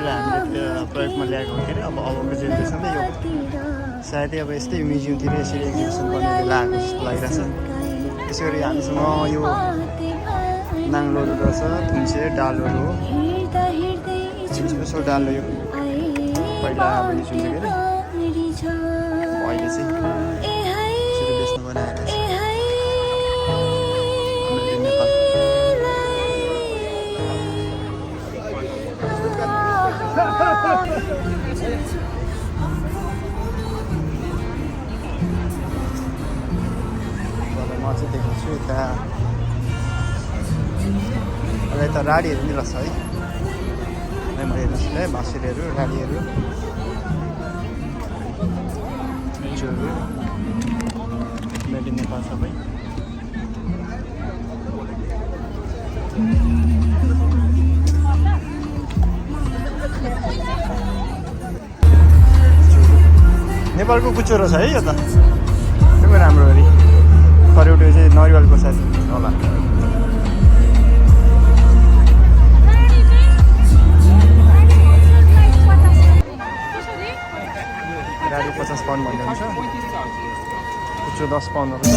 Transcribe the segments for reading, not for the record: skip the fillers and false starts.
गरेर हामीले प्रयोगमा ल्याएको हो के अरे अबको जेनेरेसनले यो सायदै अब यस्तै म्युजियमतिर यसरी एक्जिबिसन गर्ने बेला आएको जस्तो लागिरहेछ। त्यसै गरी हामीसँग यो नाङ्लोहरू रहेछ, थुन्से डालोहरू हो, स्पेसल डालो यो पहिला अब जुन चाहिँ के अरे अहिले चाहिँ यसरी बेच्न बनाएर म चाहिँ देख्छु यता यता राडीहरू नि रहेछ है। म हेर्नुहोस् है, बाँसुरीहरू, राडीहरू, मिचुहरू, मेड इन नेपाल सबै। नेपालको कुचो रहेछ है यो त, एकदमै राम्रो गरी फरेउटो चाहिँ नरिवलको साथ होला। गाडी 50 पाउन्ड भन्ने हुन्छ, कुचो 10 पाउन्डहरू छ।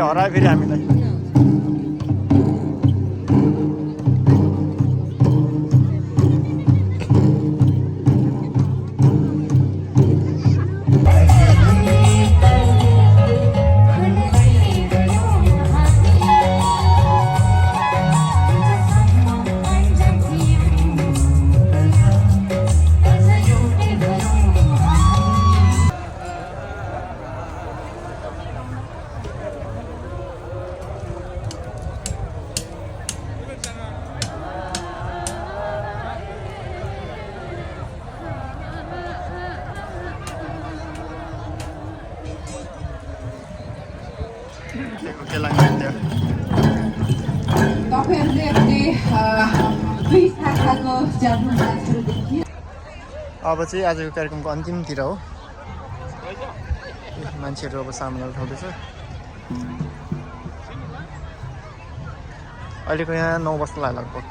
हरायो फेरि हामीलाई। अब चाहिँ आजको कार्यक्रमको अन्तिमतिर हो, मान्छेहरू अब सामानहरू उठाउँदैछ। अहिलेको यहाँ 9 बज्न लाग्यो लगभग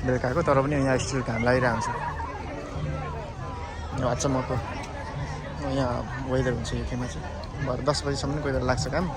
बेलुकाको, तर पनि यहाँ स्टिल घाम लागिरहेको हुन्छ। अचम्मको यहाँ वेदर हुन्छ युकेमा चाहिँ, भरे 10 बजीसम्म कोही बेला लाग्छ काम।